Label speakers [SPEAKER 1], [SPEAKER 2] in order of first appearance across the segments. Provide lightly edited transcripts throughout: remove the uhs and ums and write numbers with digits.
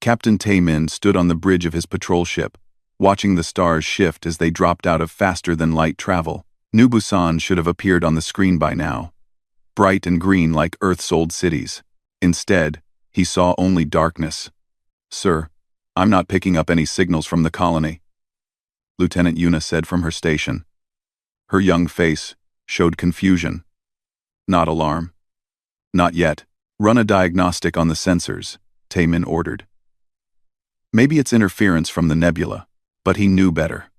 [SPEAKER 1] Captain Tae-min stood on the bridge of his patrol ship, watching the stars shift as they dropped out of faster-than-light travel. New Busan should have appeared on the screen by now, bright and green like Earth's old cities. Instead, he saw only darkness. "Sir, I'm not picking up any signals from the colony," Lieutenant Yuna said from her station. Her young face showed confusion. "Not alarm. Not yet. Run a diagnostic on the sensors," Tae-min ordered. Maybe it's interference from the nebula, but he knew better.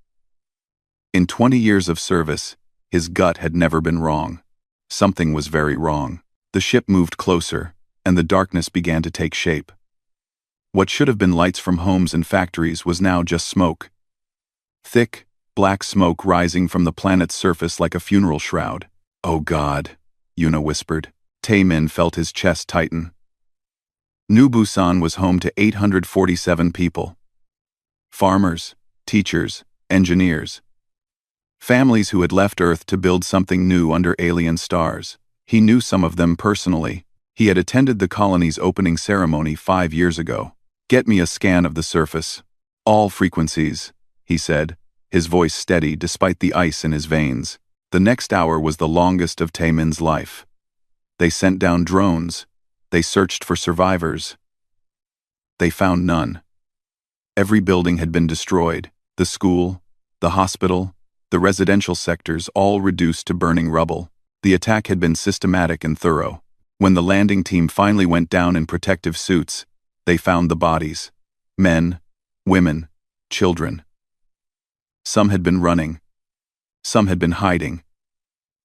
[SPEAKER 1] In 20 years of service, his gut had never been wrong. Something was very wrong. The ship moved closer, and the darkness began to take shape. What should have been lights from homes and factories was now just smoke. Thick, black smoke rising from the planet's surface like a funeral shroud. "Oh God," Yuna whispered. Tae-min felt his chest tighten. New Busan was home to 847 people. Farmers, teachers, engineers. Families who had left Earth to build something new under alien stars. He knew some of them personally. He had attended the colony's opening ceremony 5 years ago. "Get me a scan of the surface. All frequencies," he said, his voice steady despite the ice in his veins. The next hour was the longest of Tae-min's life. They sent down drones. They searched for survivors. They found none. Every building had been destroyed. The school, the hospital, the residential sectors all reduced to burning rubble. The attack had been systematic and thorough. When the landing team finally went down in protective suits, they found the bodies. Men, women, children. Some had been running. Some had been hiding.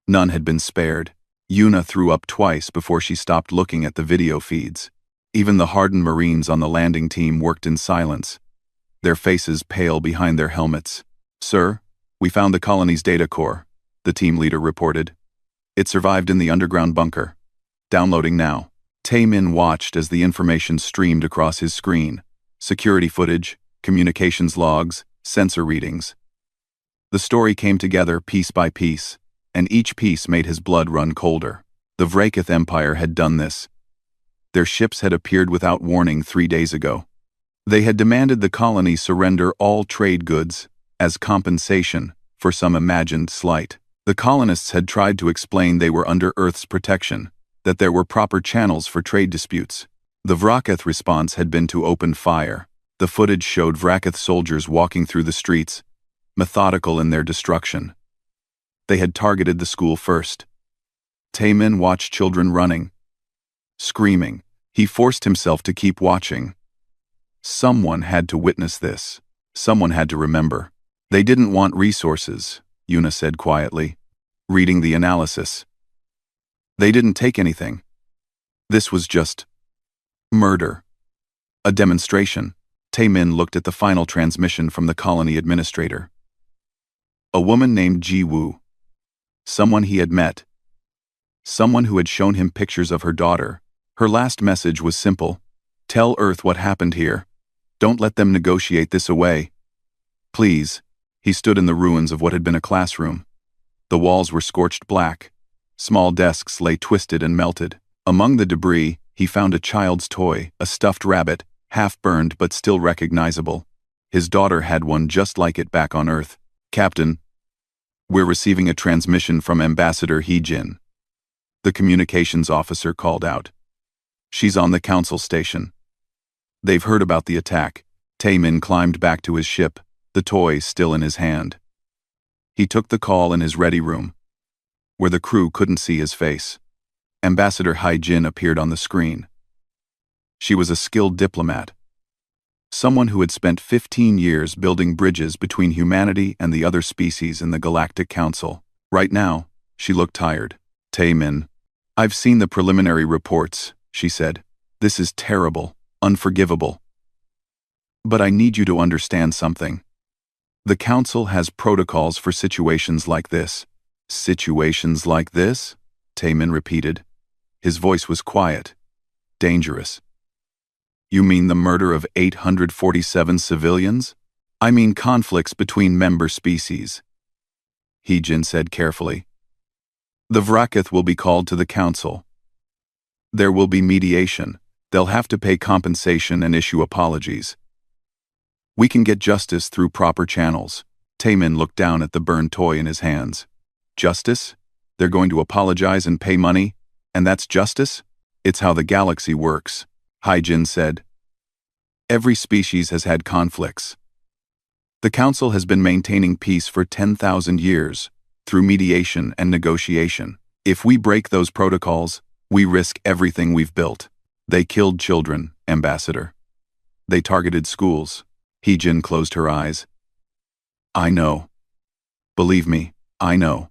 [SPEAKER 1] None had been spared. Yuna threw up twice before she stopped looking at the video feeds. Even the hardened Marines on the landing team worked in silence, their faces pale behind their helmets. "Sir, we found the colony's data core," the team leader reported. "It survived in the underground bunker. Downloading now." Tae-min watched as the information streamed across his screen. Security footage, communications logs, sensor readings. The story came together piece by piece, and each piece made his blood run colder. The Vrakith Empire had done this. Their ships had appeared without warning 3 days ago. They had demanded the colony surrender all trade goods as compensation for some imagined slight. The colonists had tried to explain they were under Earth's protection, that there were proper channels for trade disputes. The Vrakith response had been to open fire. The footage showed Vrakith soldiers walking through the streets, methodical in their destruction. They had targeted the school first. Tae-min watched children running, screaming. He forced himself to keep watching. Someone had to witness this. Someone had to remember. "They didn't want resources," Yuna said quietly, reading the analysis. "They didn't take anything. This was just murder. A demonstration." Tae-min looked at the final transmission from the colony administrator. A woman named Ji-woo. Someone he had met. Someone who had shown him pictures of her daughter. Her last message was simple. "Tell Earth what happened here. Don't let them negotiate this away. Please." He stood in the ruins of what had been a classroom. The walls were scorched black. Small desks lay twisted and melted. Among the debris, he found a child's toy, a stuffed rabbit, half-burned but still recognizable. His daughter had one just like it back on Earth. "Captain, we're receiving a transmission from Ambassador Hee-jin," the communications officer called out. "She's on the council station. They've heard about the attack." Tae-min climbed back to his ship, the toy still in his hand. He took the call in his ready room, where the crew couldn't see his face. Ambassador Hee-jin appeared on the screen. She was a skilled diplomat, someone who had spent 15 years building bridges between humanity and the other species in the Galactic Council. Right now, she looked tired. "Tae-min, I've seen the preliminary reports," she said. "This is terrible, unforgivable. But I need you to understand something. The Council has protocols for situations like this." "Situations like this?" Tae-min repeated. His voice was quiet, dangerous. "You mean the murder of 847 civilians?" "I mean conflicts between member species," Hee-jin said carefully. "The Vrakith will be called to the Council. There will be mediation. They'll have to pay compensation and issue apologies. We can get justice through proper channels. Taemin looked down at the burned toy in his hands. Justice? They're going to apologize and pay money? And that's justice? It's how the galaxy works, Hyjin said. Every species has had conflicts. The Council has been maintaining peace for 10,000 years, through mediation and negotiation. If we break those protocols, we risk everything we've built. They killed children, Ambassador. They targeted schools. Hyjin closed her eyes. I know. Believe me, I know.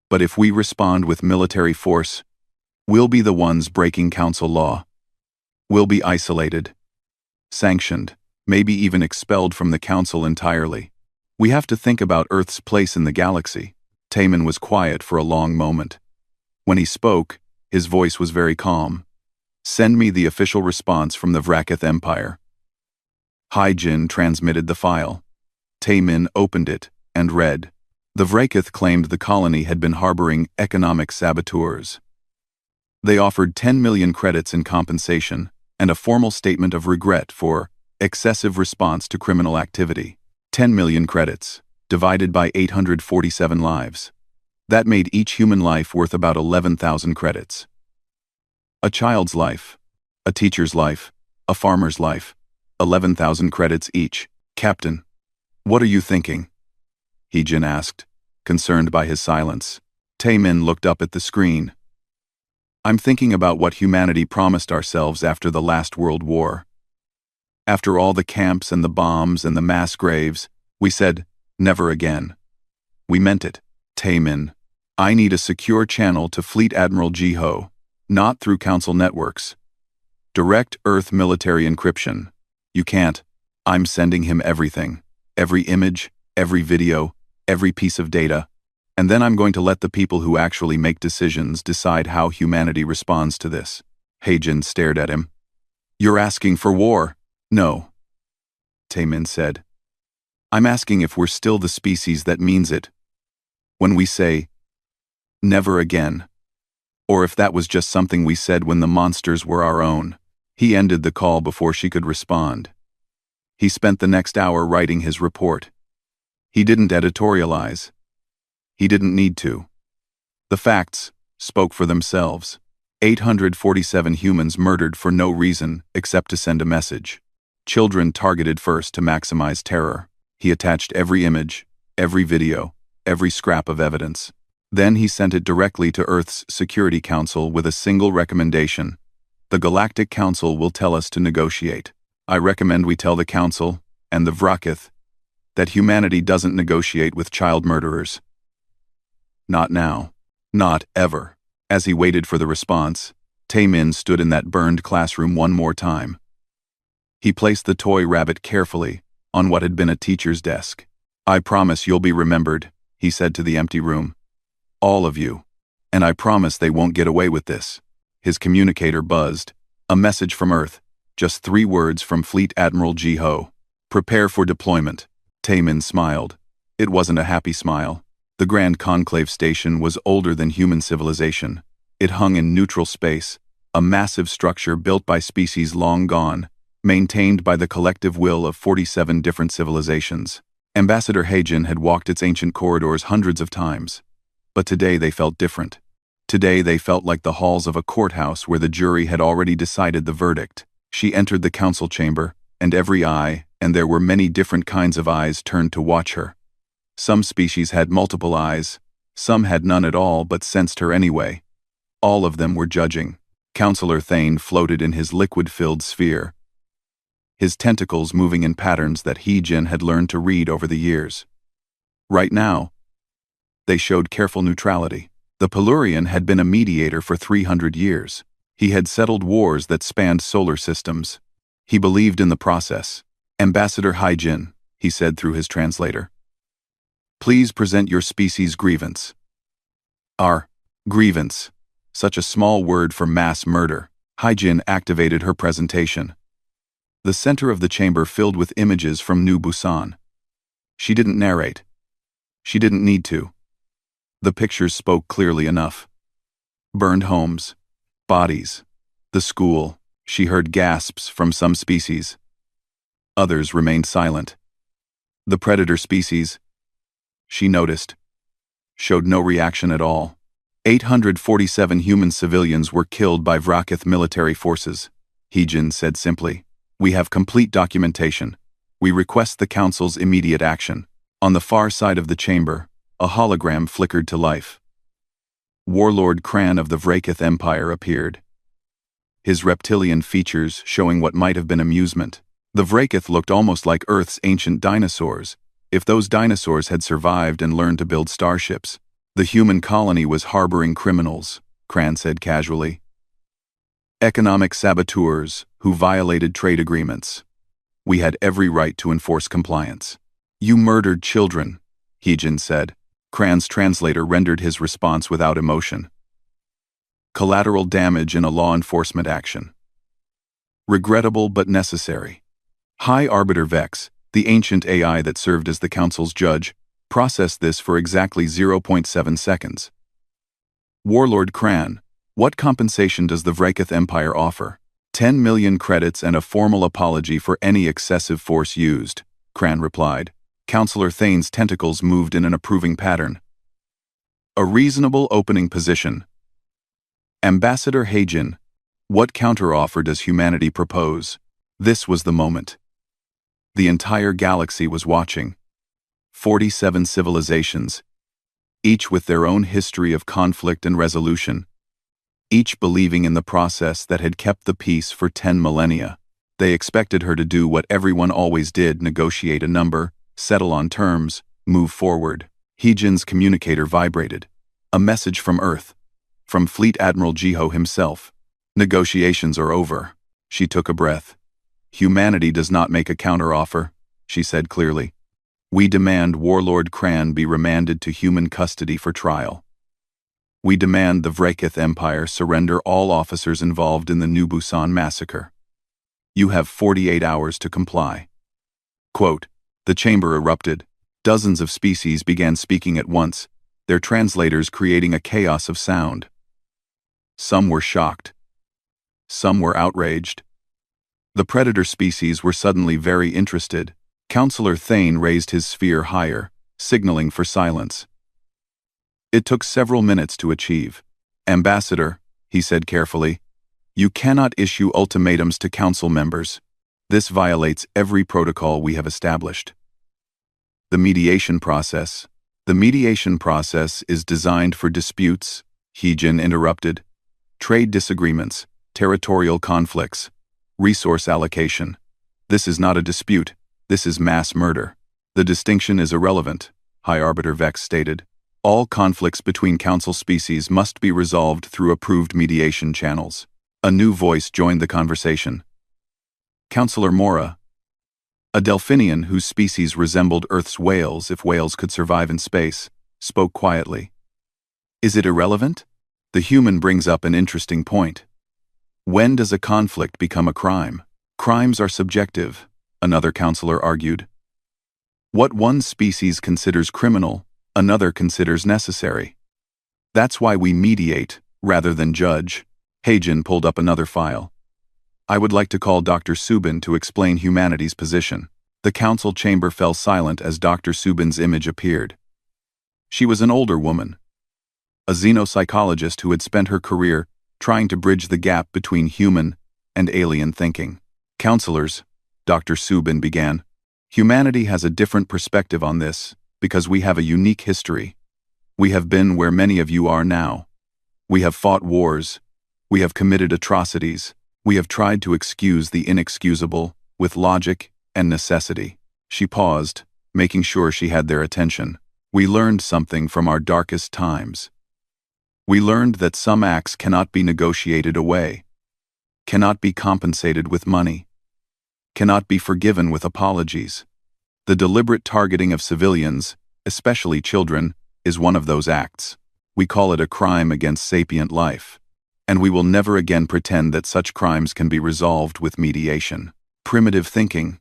[SPEAKER 1] But if we respond with military force, we'll be the ones breaking Council law. We'll be isolated, sanctioned, maybe even expelled from the Council entirely. We have to think about Earth's place in the galaxy. Taemin was quiet for a long moment. When he spoke, his voice was very calm. Send me the official response from the Vrakith Empire. Hyjin transmitted the file. Taemin opened it and read. The Vrakith claimed the colony had been harboring economic saboteurs. They offered 10 million credits in compensation and a formal statement of regret for excessive response to criminal activity. 10 million credits, divided by 847 lives. That made each human life worth about 11,000 credits. A child's life, a teacher's life, a farmer's life, 11,000 credits each. Captain, what are you thinking? Hyjin asked, concerned by his silence. Taemin looked up at the screen. I'm thinking about what humanity promised ourselves after the last World War. After all the camps and the bombs and the mass graves, we said, never again. We meant it. Taemin, I need a secure channel to Fleet Admiral Jiho, not through Council networks. Direct Earth military encryption. You can't. I'm sending him everything. Every image, every video, every piece of data. And then I'm going to let the people who actually make decisions decide how humanity responds to this. Hyjin stared at him. You're asking for war? No. Taemin said. I'm asking if we're still the species that means it. When we say, never again. Or if that was just something we said when the monsters were our own. He ended the call before she could respond. He spent the next hour writing his report. He didn't editorialize. He didn't need to. The facts spoke for themselves. 847 humans murdered for no reason except to send a message. Children targeted first to maximize terror. He attached every image, every video, every scrap of evidence. Then he sent it directly to Earth's Security Council with a single recommendation. The Galactic Council will tell us to negotiate. I recommend we tell the Council, and the Vrakith, that humanity doesn't negotiate with child murderers. Not now. Not ever. As he waited for the response, Taemin stood in that burned classroom one more time. He placed the toy rabbit carefully on what had been a teacher's desk. I promise you'll be remembered, he said to the empty room. All of you. And I promise they won't get away with this. His communicator buzzed. A message from Earth. Just 3 words from Fleet Admiral Jiho. Prepare for deployment. Taemin smiled. It wasn't a happy smile. The Grand Conclave Station was older than human civilization. It hung in neutral space, a massive structure built by species long gone, maintained by the collective will of 47 different civilizations. Ambassador Hyjin had walked its ancient corridors hundreds of times. But today they felt different. Today they felt like the halls of a courthouse where the jury had already decided the verdict. She entered the council chamber, and every eye, and there were many different kinds of eyes, turned to watch her. Some species had multiple eyes, some had none at all but sensed her anyway. All of them were judging. Counselor Thane floated in his liquid-filled sphere, his tentacles moving in patterns that Hyjin had learned to read over the years. Right now, they showed careful neutrality. The Pelurian had been a mediator for 300 years. He had settled wars that spanned solar systems. He believed in the process. Ambassador Hyjin, he said through his translator. Please present your species' grievance. Our grievance. Such a small word for mass murder. Hyjin activated her presentation. The center of the chamber filled with images from New Busan. She didn't narrate. She didn't need to. The pictures spoke clearly enough. Burned homes, bodies, the school, She heard gasps from some species. Others remained silent. The predator species, she noticed, showed no reaction at all. 847 human civilians were killed by Vrakith military forces. Hejin said simply, "We have complete documentation. We request the Council's immediate action." On the far side of the chamber, a hologram flickered to life. Warlord Kran of the Vrakith Empire appeared, his reptilian features showing what might have been amusement. The Vrakith looked almost like Earth's ancient dinosaurs, if those dinosaurs had survived and learned to build starships. The human colony was harboring criminals, Kran said casually. Economic saboteurs who violated trade agreements. We had every right to enforce compliance. You murdered children, Hejin said. Kran's translator rendered his response without emotion. Collateral damage in a law enforcement action. Regrettable but necessary. High Arbiter Vex, the ancient AI that served as the Council's judge, processed this for exactly 0.7 seconds. Warlord Kran, what compensation does the Vrakith Empire offer? 10 million credits and a formal apology for any excessive force used, Kran replied. Councillor Thane's tentacles moved in an approving pattern. A reasonable opening position. Ambassador Hejin, what counteroffer does humanity propose? This was the moment. The entire galaxy was watching. 47 civilizations, each with their own history of conflict and resolution, each believing in the process that had kept the peace for 10 millennia. They expected her to do what everyone always did: negotiate a number, settle on terms, move forward. Hejin's communicator vibrated. A message from Earth, from Fleet Admiral Jiho himself. Negotiations are over. She took a breath. Humanity does not make a counteroffer, she said clearly. We demand Warlord Kran be remanded to human custody for trial. We demand the Vrakith Empire surrender all officers involved in the New Busan massacre. You have 48 hours to comply. Quote, the chamber erupted. Dozens of species began speaking at once, their translators creating a chaos of sound. Some were shocked. Some were outraged. The predator species were suddenly very interested. Councillor Thane raised his sphere higher, signaling for silence. It took several minutes to achieve. Ambassador, he said carefully, you cannot issue ultimatums to council members. This violates every protocol we have established. The mediation process. The mediation process is designed for disputes, Hejin interrupted. Trade disagreements, territorial conflicts, resource allocation. This is not a dispute. This is mass murder. The distinction is irrelevant, High Arbiter Vex stated. All conflicts between council species must be resolved through approved mediation channels. A new voice joined the conversation. Councillor Mora, a Delphinian whose species resembled Earth's whales if whales could survive in space, spoke quietly. Is it irrelevant? The human brings up an interesting point. When does a conflict become a crime? Crimes are subjective, another councillor argued. What one species considers criminal, another considers necessary. That's why we mediate, rather than judge. Hejin pulled up another file. I would like to call Dr. Subin to explain humanity's position. The council chamber fell silent as Dr. Subin's image appeared. She was an older woman, a xenopsychologist who had spent her career trying to bridge the gap between human and alien thinking. Councillors, Dr. Subin began, humanity has a different perspective on this because we have a unique history. We have been where many of you are now. We have fought wars. We have committed atrocities. We have tried to excuse the inexcusable with logic and necessity. She paused, making sure she had their attention. We learned something from our darkest times. We learned that some acts cannot be negotiated away, cannot be compensated with money, cannot be forgiven with apologies. The deliberate targeting of civilians, especially children, is one of those acts. We call it a crime against sapient life. And we will never again pretend that such crimes can be resolved with mediation. Primitive thinking,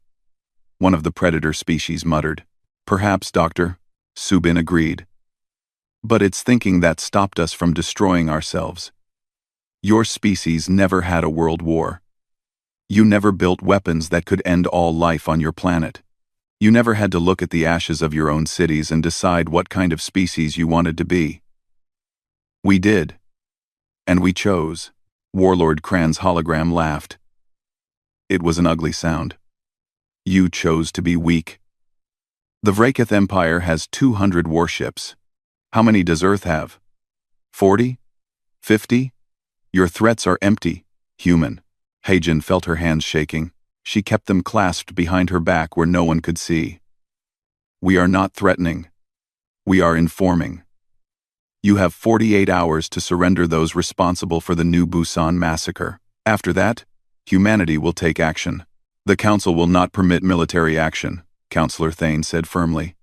[SPEAKER 1] one of the predator species muttered. Perhaps, Doctor, Subin agreed. But it's thinking that stopped us from destroying ourselves. Your species never had a world war. You never built weapons that could end all life on your planet. You never had to look at the ashes of your own cities and decide what kind of species you wanted to be. We did. And we chose. Warlord Kran's hologram laughed. It was an ugly sound. You chose to be weak. The Vrakith Empire has 200 warships. How many does Earth have? 40? 50? Your threats are empty, human. Heijin felt her hands shaking. She kept them clasped behind her back where no one could see. We are not threatening. We are informing. You have 48 hours to surrender those responsible for the New Busan massacre. After that, humanity will take action. The Council will not permit military action, Councillor Thane said firmly.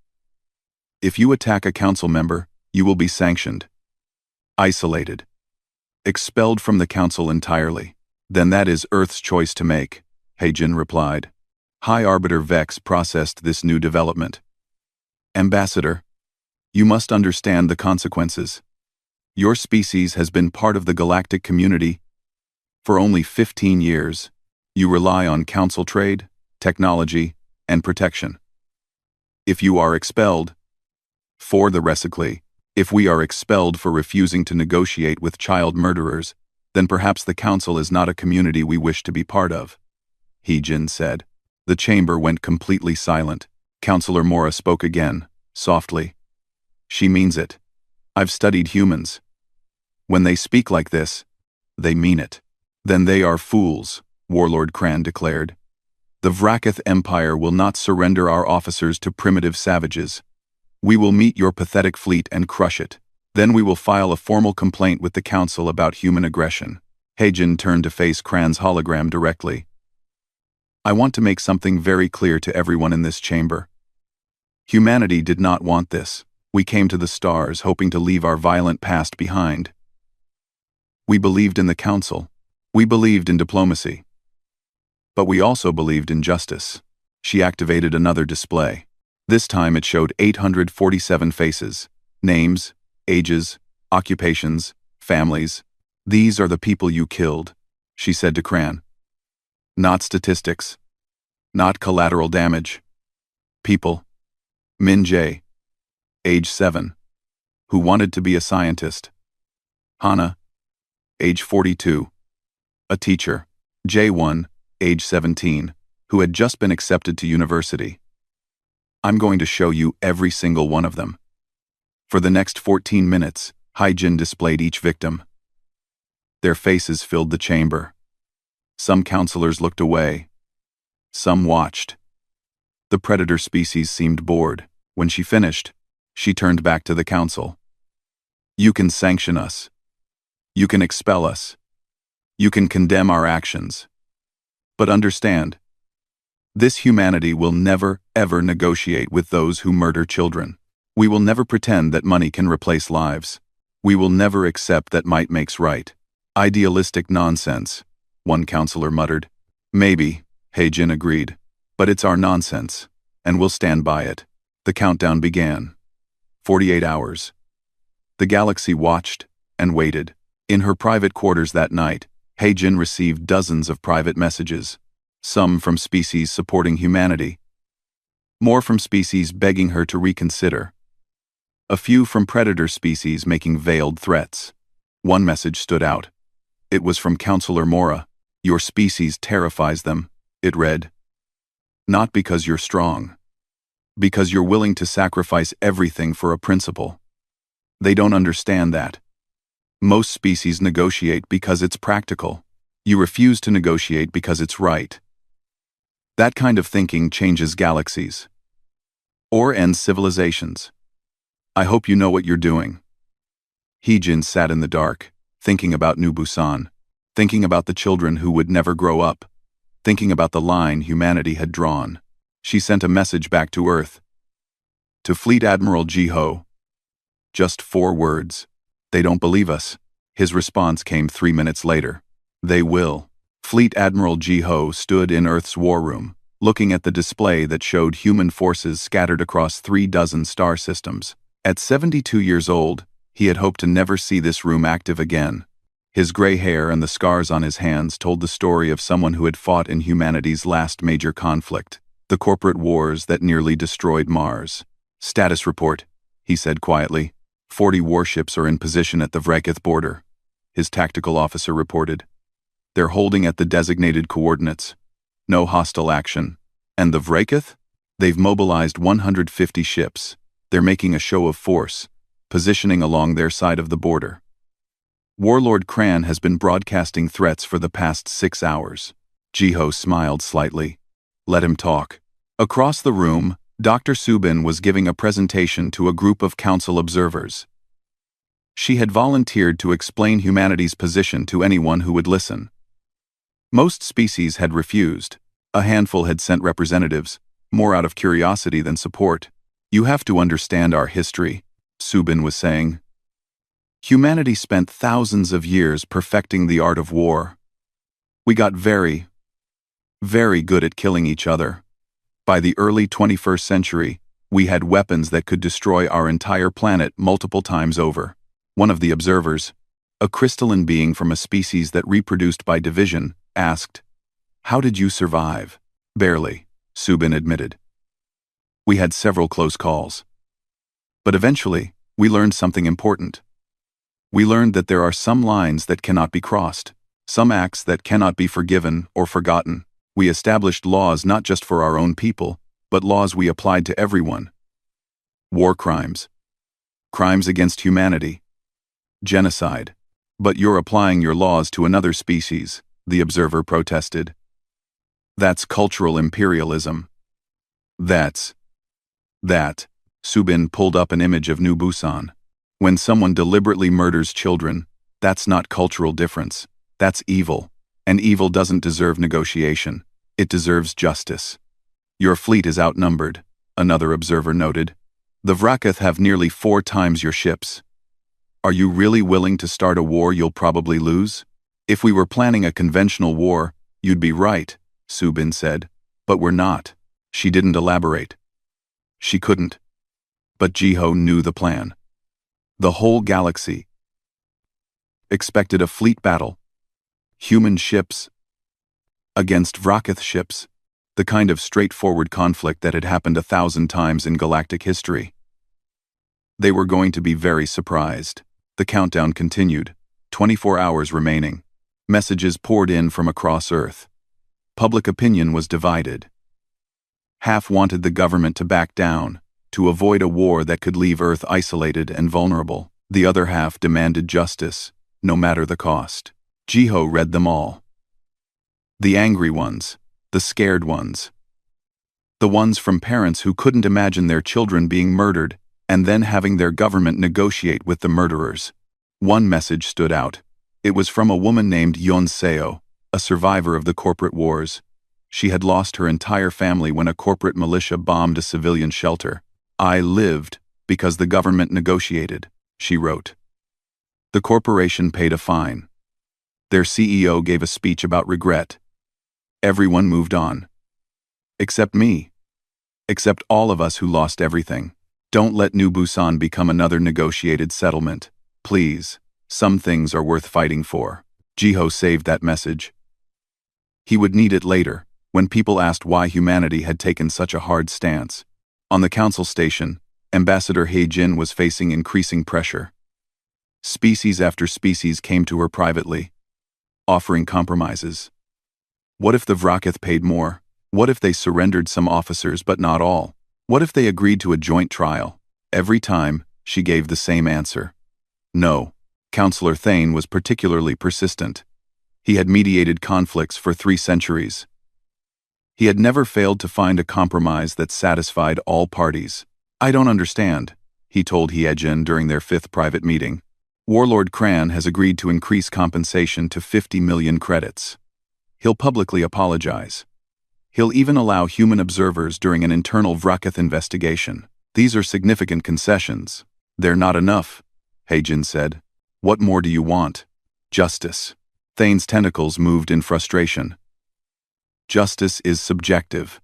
[SPEAKER 1] If you attack a council member, you will be sanctioned. Isolated. Expelled from the Council entirely. Then that is Earth's choice to make, Heijin replied. High Arbiter Vex processed this new development. Ambassador, you must understand the consequences. Your species has been part of the galactic community for only 15 years. You rely on council trade, technology, and protection. If you are expelled, for the recycle, if we are expelled for refusing to negotiate with child murderers, then perhaps the council is not a community we wish to be part of, Heijin said. The chamber went completely silent. Councillor Mora spoke again, softly. She means it. I've studied humans. When they speak like this, they mean it. Then they are fools, Warlord Kran declared. The Vrakith Empire will not surrender our officers to primitive savages. We will meet your pathetic fleet and crush it. Then we will file a formal complaint with the Council about human aggression. Heijin turned to face Kran's hologram directly. I want to make something very clear to everyone in this chamber. Humanity did not want this. We came to the stars hoping to leave our violent past behind. We believed in the Council. We believed in diplomacy. But we also believed in justice. She activated another display. This time it showed 847 faces, names, ages, occupations, families. These are the people you killed, she said to Kran. Not statistics. Not collateral damage. People. Min Jae, age 7, who wanted to be a scientist. Hana, age 42, a teacher. Jae-1, age 17, who had just been accepted to university. I'm going to show you every single one of them. For the next 14 minutes, Heijin displayed each victim. Their faces filled the chamber. Some counselors looked away. Some watched. The predator species seemed bored. When she finished, she turned back to the council. You can sanction us. You can expel us. You can condemn our actions. But understand, this humanity will never, ever negotiate with those who murder children. We will never pretend that money can replace lives. We will never accept that might makes right. Idealistic nonsense, one counselor muttered. Maybe, Heijin agreed, but it's our nonsense, and we'll stand by it. The countdown began. 48 hours. The galaxy watched and waited. In her private quarters that night, Heijin received dozens of private messages, some from species supporting humanity, more from species begging her to reconsider, a few from predator species making veiled threats. One message stood out. It was from Councillor Mora. Your species terrifies them, it read. Not because you're strong. Because you're willing to sacrifice everything for a principle. They don't understand that. Most species negotiate because it's practical. You refuse to negotiate because it's right. That kind of thinking changes galaxies. Or ends civilizations. I hope you know what you're doing. Heijin sat in the dark, thinking about New Busan, thinking about the children who would never grow up, thinking about the line humanity had drawn. She sent a message back to Earth. To Fleet Admiral Ji-ho. Just 4 words. They don't believe us. His response came 3 minutes later. They will. Fleet Admiral Ji-ho stood in Earth's war room, looking at the display that showed human forces scattered across 3 dozen star systems. At 72 years old, he had hoped to never see this room active again. His gray hair and the scars on his hands told the story of someone who had fought in humanity's last major conflict, the corporate wars that nearly destroyed Mars. "Status report," he said quietly. 40 warships are in position at the Vrakith border, his tactical officer reported. They're holding at the designated coordinates. No hostile action. And the Vrakith? They've mobilized 150 ships. They're making a show of force, positioning along their side of the border. Warlord Kran has been broadcasting threats for the past 6 hours. Jiho smiled slightly. Let him talk. Across the room, Dr. Subin was giving a presentation to a group of council observers. She had volunteered to explain humanity's position to anyone who would listen. Most species had refused. A handful had sent representatives, more out of curiosity than support. You have to understand our history, Subin was saying. Humanity spent thousands of years perfecting the art of war. We got very, very good at killing each other. By the early 21st century, we had weapons that could destroy our entire planet multiple times over. One of the observers, a crystalline being from a species that reproduced by division, asked, "How did you survive?" "Barely," Subin admitted. "We had several close calls. But eventually, we learned something important. We learned that there are some lines that cannot be crossed, some acts that cannot be forgiven or forgotten. We established laws not just for our own people, but laws we applied to everyone. War crimes. Crimes against humanity. Genocide. But you're applying your laws to another species," the observer protested. "That's cultural imperialism." That. Subin pulled up an image of New Busan. When someone deliberately murders children, that's not cultural difference. That's evil. And evil doesn't deserve negotiation. It deserves justice. "Your fleet is outnumbered," another observer noted. "The Vrakith have nearly 4 times your ships. Are you really willing to start a war you'll probably lose? If we were planning a conventional war, you'd be right," Subin said. "But we're not." She didn't elaborate. She couldn't. But Jiho knew the plan. The whole galaxy expected a fleet battle. Human ships against Vrakith ships, the kind of straightforward conflict that had happened 1,000 times in galactic history. They were going to be very surprised. The countdown continued, 24 hours remaining. Messages poured in from across Earth. Public opinion was divided. Half wanted the government to back down, to avoid a war that could leave Earth isolated and vulnerable. The other half demanded justice, no matter the cost. Jiho read them all. The angry ones, the scared ones. The ones from parents who couldn't imagine their children being murdered and then having their government negotiate with the murderers. One message stood out. It was from a woman named Yon Seo, a survivor of the corporate wars. She had lost her entire family when a corporate militia bombed a civilian shelter. "I lived because the government negotiated," she wrote. The corporation paid a fine. Their CEO gave a speech about regret. Everyone moved on. Except me. Except all of us who lost everything. Don't let New Busan become another negotiated settlement. Please. Some things are worth fighting for. Jiho saved that message. He would need it later, when people asked why humanity had taken such a hard stance. On the council station, Ambassador He Jin was facing increasing pressure. Species after species came to her privately, offering compromises. What if the Vrakith paid more? What if they surrendered some officers but not all? What if they agreed to a joint trial? Every time, she gave the same answer. No. Councillor Thane was particularly persistent. He had mediated conflicts for 3 centuries. He had never failed to find a compromise that satisfied all parties. "I don't understand," he told He Jin during their 5th private meeting. "Warlord Kran has agreed to increase compensation to 50 million credits. He'll publicly apologize. He'll even allow human observers during an internal Vrakith investigation. These are significant concessions." "They're not enough," He Jin said. "What more do you want?" "Justice." Thane's tentacles moved in frustration. "Justice is subjective.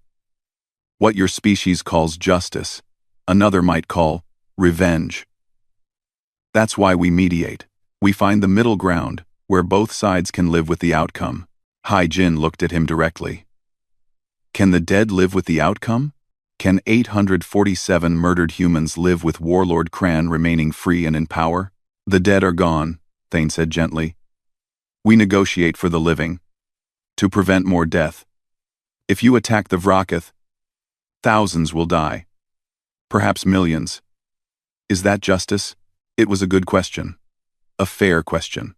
[SPEAKER 1] What your species calls justice, another might call revenge. That's why we mediate. We find the middle ground, where both sides can live with the outcome. Hai Jin looked at him directly. Can the dead live with the outcome? Can 847 murdered humans live with Warlord Kran remaining free and in power? The dead are gone, Thane said gently. We negotiate for the living, to prevent more death. If you attack the Vracath, thousands will die. Perhaps millions. Is that justice? It was a good question. A fair question.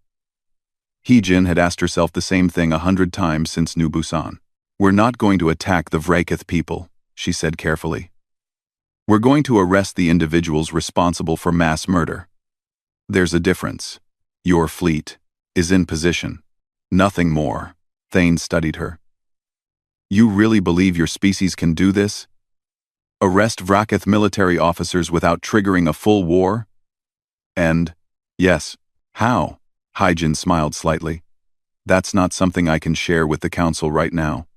[SPEAKER 1] Hee-Jin had asked herself the same thing 100 times since New Busan. We're not going to attack the Vracath people, she said carefully. We're going to arrest the individuals responsible for mass murder. There's a difference. Your fleet is in position. Nothing more. Thane studied her. You really believe your species can do this? Arrest Vracath military officers without triggering a full war? And, yes, how? Hai-Jin smiled slightly. That's not something I can share with the council right now.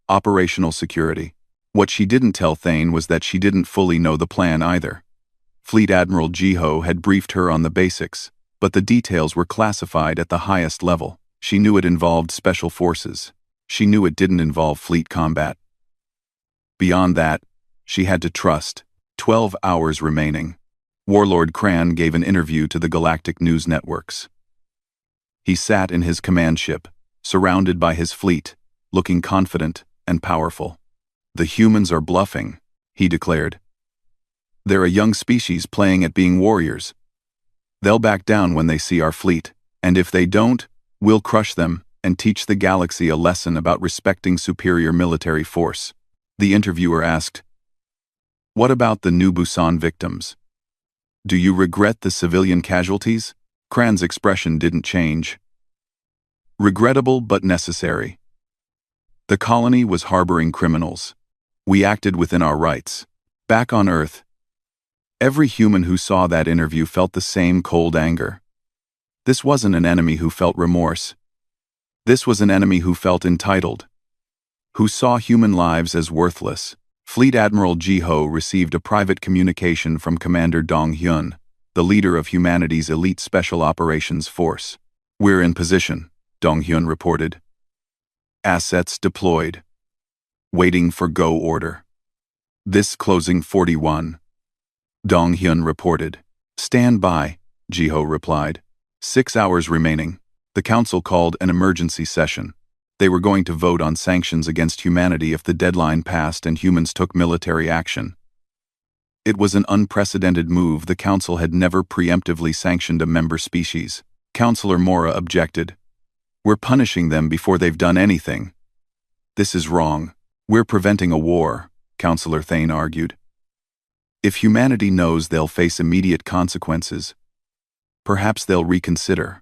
[SPEAKER 1] Operational security. What she didn't tell Thane was that she didn't fully know the plan either. Fleet Admiral Jiho had briefed her on the basics, but the details were classified at the highest level. She knew it involved special forces. She knew it didn't involve fleet combat. Beyond that, she had to trust. 12 hours remaining. Warlord Kran gave an interview to the Galactic news networks. He sat in his command ship, surrounded by his fleet, looking confident and powerful. The humans are bluffing, he declared. They're a young species playing at being warriors. They'll back down when they see our fleet, and if they don't, we'll crush them and teach the galaxy a lesson about respecting superior military force. The interviewer asked, What about the New Busan victims? Do you regret the civilian casualties? Kran's expression didn't change. Regrettable but necessary. The colony was harboring criminals. We acted within our rights. Back on Earth, every human who saw that interview felt the same cold anger. This wasn't an enemy who felt remorse. This was an enemy who felt entitled, who saw human lives as worthless. Fleet Admiral Jiho received a private communication from Commander Dong Hyun, the leader of humanity's elite special operations force. We're in position, Dong Hyun reported. Assets deployed. Waiting for go order. This closing 41. Dong Hyun reported. Stand by, Jiho replied. 6 hours remaining. The council called an emergency session. They were going to vote on sanctions against humanity if the deadline passed and humans took military action. It was an unprecedented move. The council had never preemptively sanctioned a member species. Councillor Mora objected. We're punishing them before they've done anything. This is wrong. We're preventing a war, Councillor Thane argued. If humanity knows they'll face immediate consequences, perhaps they'll reconsider.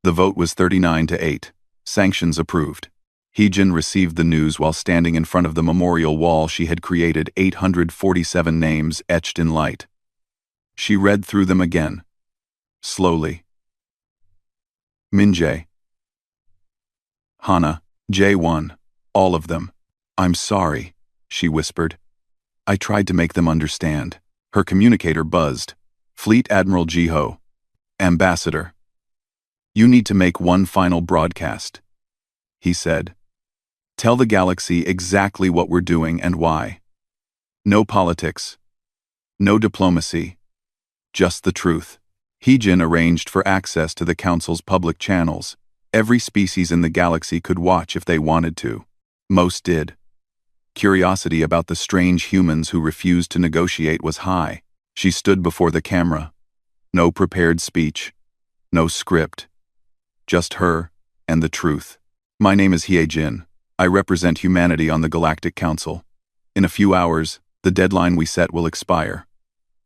[SPEAKER 1] The vote was 39-8. Sanctions approved. Hee-Jin received the news while standing in front of the memorial wall she had created, 847 names etched in light. She read through them again. Slowly. Minjae. Hana. J1. All of them. I'm sorry, she whispered. I tried to make them understand. Her communicator buzzed. Fleet Admiral Jiho. Ambassador. You need to make one final broadcast, he said. Tell the galaxy exactly what we're doing and why. No politics. No diplomacy. Just the truth. Hee-Jin arranged for access to the council's public channels. Every species in the galaxy could watch if they wanted to. Most did. Curiosity about the strange humans who refused to negotiate was high. She stood before the camera. No prepared speech. No script. Just her and the truth. My name is Hee-Jin. I represent humanity on the Galactic Council. In a few hours, the deadline we set will expire.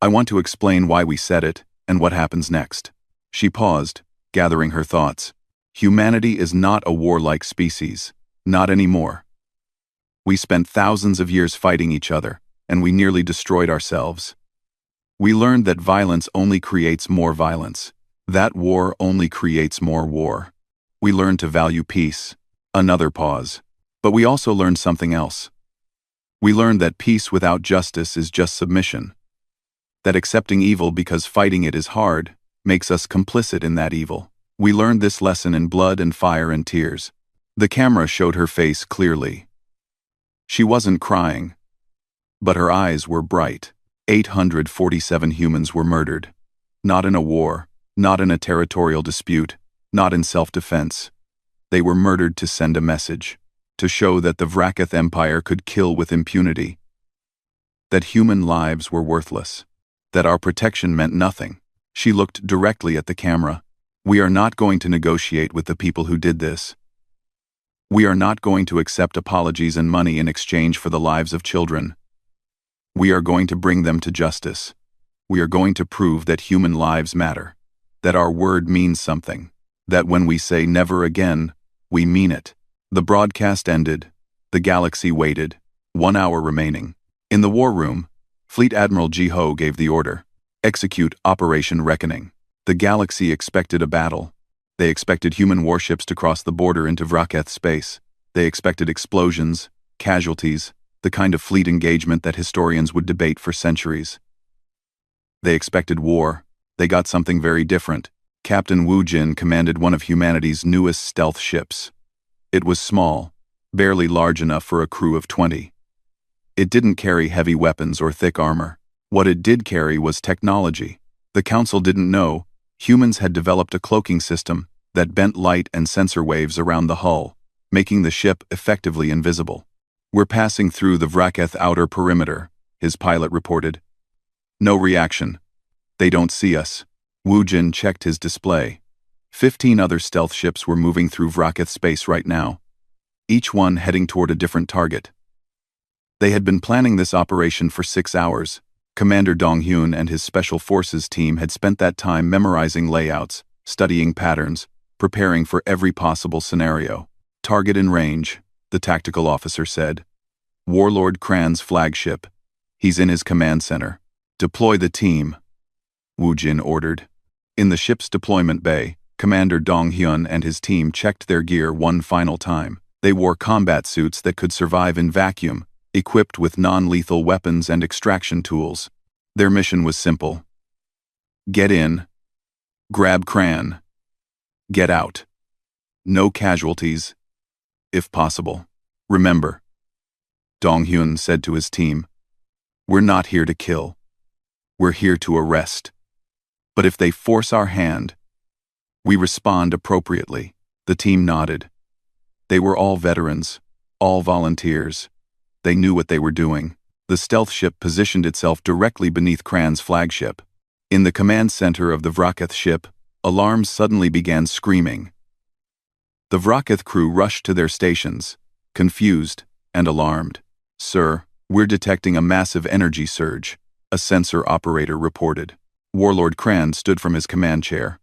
[SPEAKER 1] I want to explain why we set it and what happens next. She paused, gathering her thoughts. Humanity is not a warlike species. Not anymore. We spent thousands of years fighting each other, and we nearly destroyed ourselves. We learned that violence only creates more violence. That war only creates more war. We learned to value peace. Another pause. But we also learned something else. We learned that peace without justice is just submission. That accepting evil because fighting it is hard makes us complicit in that evil. We learned this lesson in blood and fire and tears. The camera showed her face clearly. She wasn't crying, but her eyes were bright. 847 humans were murdered. Not in a war, not in a territorial dispute, not in self-defense. They were murdered to send a message, to show that the Vraketh Empire could kill with impunity, that human lives were worthless, that our protection meant nothing. She looked directly at the camera. We are not going to negotiate with the people who did this. We are not going to accept apologies and money in exchange for the lives of children. We are going to bring them to justice. We are going to prove that human lives matter, that our word means something, that when we say never again, we mean it. The broadcast ended. The galaxy waited. 1 hour remaining. In the war room, Fleet Admiral Ji-ho gave the order. Execute Operation Reckoning. The galaxy expected a battle. They expected human warships to cross the border into Vraketh space. They expected explosions, casualties, the kind of fleet engagement that historians would debate for centuries. They expected war. They got something very different. Captain Wu Jin commanded one of humanity's newest stealth ships. It was small, barely large enough for a crew of 20. It didn't carry heavy weapons or thick armor. What it did carry was technology. The Council didn't know. Humans had developed a cloaking system that bent light and sensor waves around the hull, making the ship effectively invisible. We're passing through the Vraketh outer perimeter, his pilot reported. No reaction. They don't see us. Wu Jin checked his display. 15 other stealth ships were moving through Vraketh space right now, each one heading toward a different target. They had been planning this operation for 6 hours. Commander Dong-hyun and his Special Forces team had spent that time memorizing layouts, studying patterns, preparing for every possible scenario. Target in range, the tactical officer said. Warlord Kran's flagship. He's in his command center. Deploy the team, Wu Jin ordered. In the ship's deployment bay, Commander Dong-hyun and his team checked their gear one final time. They wore combat suits that could survive in vacuum, equipped with non-lethal weapons and extraction tools. Their mission was simple. Get in. Grab Kran. Get out. No casualties, if possible. Remember, Dong-hyun said to his team, we're not here to kill. We're here to arrest. But if they force our hand, we respond appropriately. The team nodded. They were all veterans, all volunteers. They knew what they were doing. The stealth ship positioned itself directly beneath Kran's flagship. In the command center of the Vraketh ship, alarms suddenly began screaming. The Vraketh crew rushed to their stations, confused and alarmed. Sir, we're detecting a massive energy surge, a sensor operator reported. Warlord Kran stood from his command chair.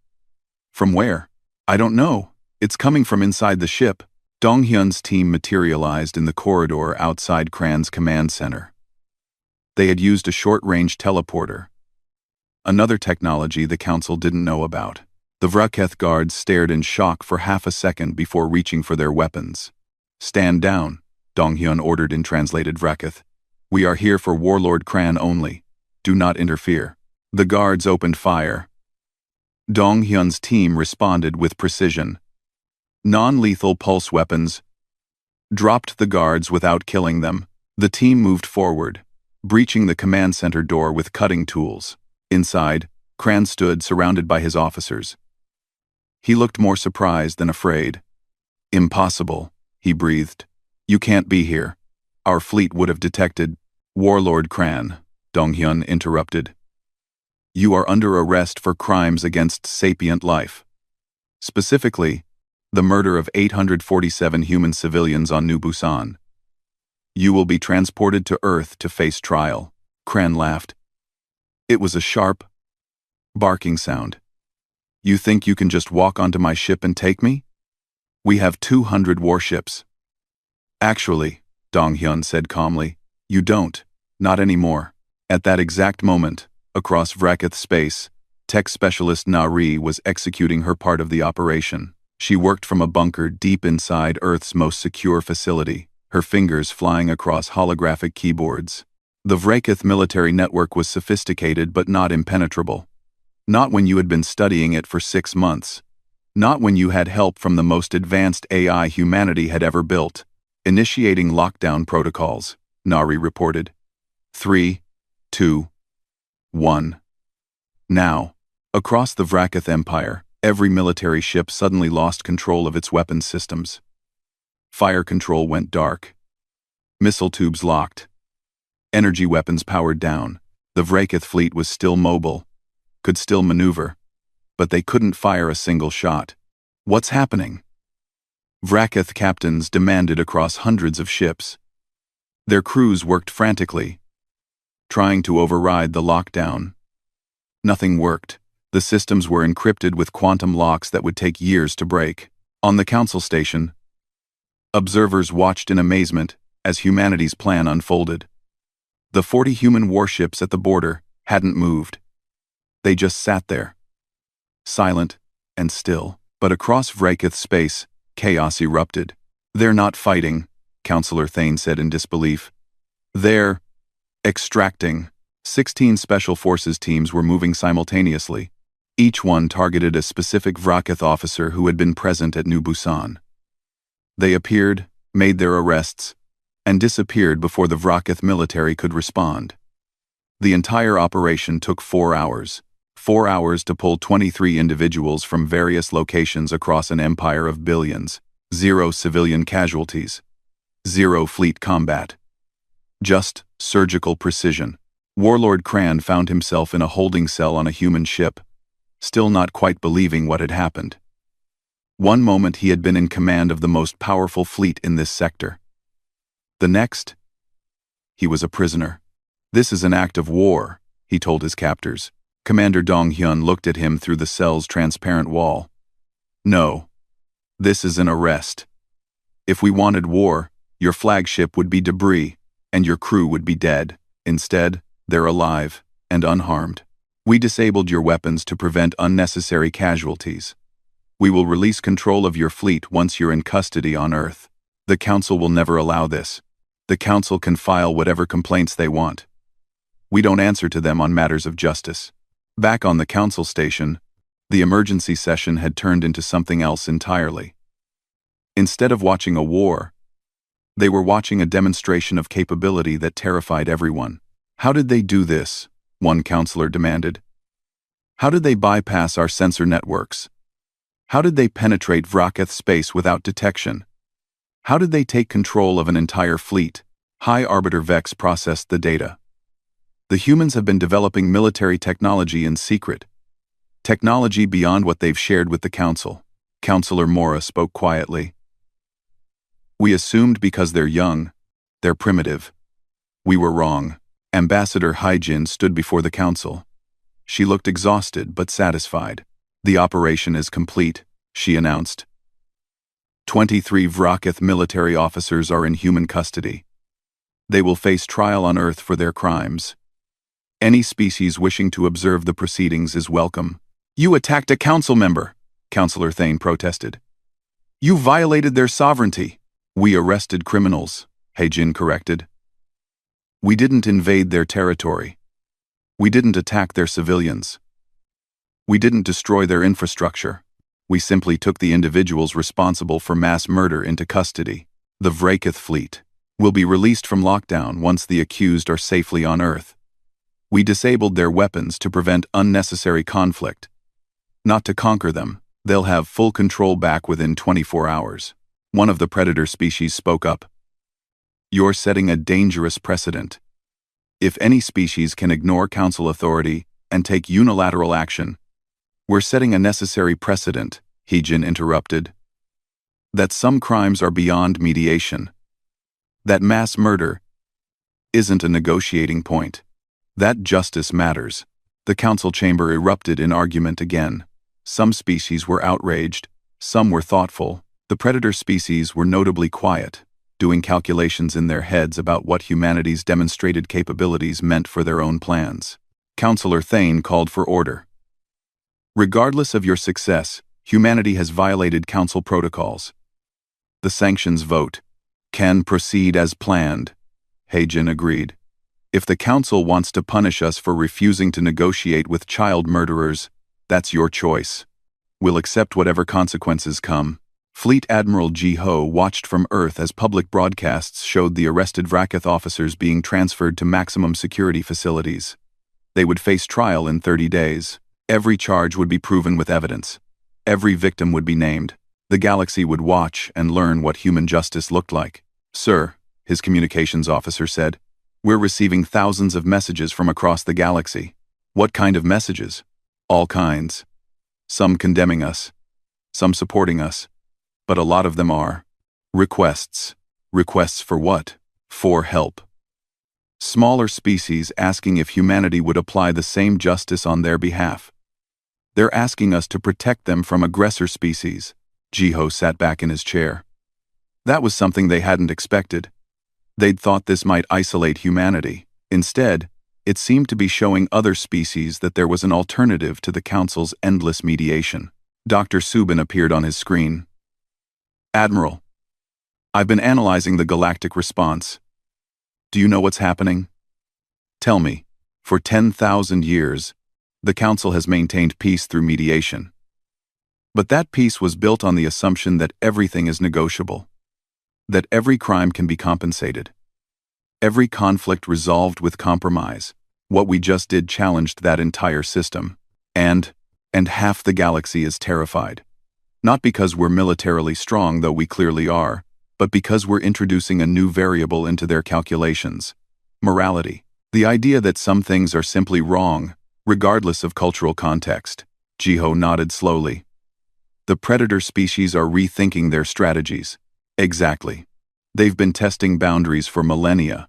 [SPEAKER 1] From where? I don't know. It's coming from inside the ship. Dong-hyun's team materialized in the corridor outside Kran's command center. They had used a short-range teleporter, another technology the Council didn't know about. The Vraketh guards stared in shock for half a second before reaching for their weapons. Stand down, Dong-hyun ordered in translated Vraketh. We are here for Warlord Kran only. Do not interfere. The guards opened fire. Dong-hyun's team responded with precision. Non-lethal pulse weapons. Dropped the guards without killing them. The team moved forward, breaching the command center door with cutting tools. Inside, Kran stood surrounded by his officers. He looked more surprised than afraid. Impossible, he breathed. You can't be here. Our fleet would have detected. Warlord Kran, Dong-hyun interrupted. You are under arrest for crimes against sapient life. Specifically, the murder of 847 human civilians on New Busan. You will be transported to Earth to face trial. Kran laughed. It was a sharp, barking sound. You think you can just walk onto my ship and take me? We have 200 warships. Actually, Dong-hyun said calmly, you don't, not anymore. At that exact moment, across Vraketh space, tech specialist Nari was executing her part of the operation. She worked from a bunker deep inside Earth's most secure facility, her fingers flying across holographic keyboards. The Vraketh military network was sophisticated but not impenetrable. Not when you had been studying it for 6 months. Not when you had help from the most advanced AI humanity had ever built. Initiating lockdown protocols, Nari reported. 3, 2, 1. Now, across the Vracath Empire, every military ship suddenly lost control of its weapons systems. Fire control went dark. Missile tubes locked. Energy weapons powered down. The Vracath fleet was still mobile, could still maneuver, but they couldn't fire a single shot. What's happening? Vracath captains demanded across hundreds of ships. Their crews worked frantically, trying to override the lockdown. Nothing worked. The systems were encrypted with quantum locks that would take years to break. On the council station, observers watched in amazement as humanity's plan unfolded. The 40 human warships at the border hadn't moved. They just sat there, silent and still. But across Vracath space, chaos erupted. They're not fighting, Counselor Thane said in disbelief. They're extracting. 16 Special Forces teams were moving simultaneously. Each one targeted a specific Vracath officer who had been present at New Busan. They appeared, made their arrests, and disappeared before the Vracath military could respond. The entire operation took 4 hours. 4 hours to pull 23 individuals from various locations across an empire of billions. 0 civilian casualties. 0 fleet combat. Just surgical precision. Warlord Cran found himself in a holding cell on a human ship, still not quite believing what had happened. One moment he had been in command of the most powerful fleet in this sector. The next, he was a prisoner. This is an act of war, he told his captors. Commander Dong Hyun looked at him through the cell's transparent wall. No, this is an arrest. If we wanted war, your flagship would be debris, and your crew would be dead. Instead, they're alive and unharmed. We disabled your weapons to prevent unnecessary casualties. We will release control of your fleet once you're in custody on Earth. The Council will never allow this. The Council can file whatever complaints they want. We don't answer to them on matters of justice. Back on the Council station, the emergency session had turned into something else entirely. Instead of watching a war, they were watching a demonstration of capability that terrified everyone. How did they do this? One counselor demanded. How did they bypass our sensor networks? How did they penetrate Vracath space without detection? How did they take control of an entire fleet? High Arbiter Vex processed the data. The humans have been developing military technology in secret. Technology beyond what they've shared with the Council. Counselor Mora spoke quietly. We assumed because they're young, they're primitive. We were wrong. Ambassador Haijin stood before the Council. She looked exhausted but satisfied. The operation is complete, she announced. 23 Vracath military officers are in human custody. They will face trial on Earth for their crimes. Any species wishing to observe the proceedings is welcome. You attacked a council member, Counselor Thane protested. You violated their sovereignty. We arrested criminals, Haijin corrected. We didn't invade their territory. We didn't attack their civilians. We didn't destroy their infrastructure. We simply took the individuals responsible for mass murder into custody. The Vracath fleet will be released from lockdown once the accused are safely on Earth. We disabled their weapons to prevent unnecessary conflict. Not to conquer them, they'll have full control back within 24 hours. One of the predator species spoke up. You're setting a dangerous precedent. If any species can ignore Council authority and take unilateral action, we're setting a necessary precedent, Haijin interrupted. That some crimes are beyond mediation. That mass murder isn't a negotiating point. That justice matters. The Council chamber erupted in argument again. Some species were outraged, some were thoughtful. The predator species were notably quiet, doing calculations in their heads about what humanity's demonstrated capabilities meant for their own plans. Counselor Thane called for order. Regardless of your success, humanity has violated Council protocols. The sanctions vote can proceed as planned, Haijin agreed. If the Council wants to punish us for refusing to negotiate with child murderers, that's your choice. We'll accept whatever consequences come. Fleet Admiral Ji-ho watched from Earth as public broadcasts showed the arrested Vracath officers being transferred to maximum security facilities. They would face trial in 30 days. Every charge would be proven with evidence. Every victim would be named. The galaxy would watch and learn what human justice looked like. "Sir," his communications officer said, "we're receiving thousands of messages from across the galaxy." "What kind of messages?" "All kinds. Some condemning us, some supporting us, but a lot of them are requests. Requests for what? For help. Smaller species asking if humanity would apply the same justice on their behalf. They're asking us to protect them from aggressor species." Ji-ho sat back in his chair. That was something they hadn't expected. They'd thought this might isolate humanity. Instead, it seemed to be showing other species that there was an alternative to the Council's endless mediation. Dr. Subin appeared on his screen. "Admiral, I've been analyzing the galactic response. Do you know what's happening? Tell me, for 10,000 years, the Council has maintained peace through mediation. But that peace was built on the assumption that everything is negotiable, that every crime can be compensated, every conflict resolved with compromise. What we just did challenged that entire system. And half the galaxy is terrified. Not because we're militarily strong, though we clearly are, but because we're introducing a new variable into their calculations. Morality. The idea that some things are simply wrong, regardless of cultural context." Ji-ho nodded slowly. "The predator species are rethinking their strategies." "Exactly. They've been testing boundaries for millennia.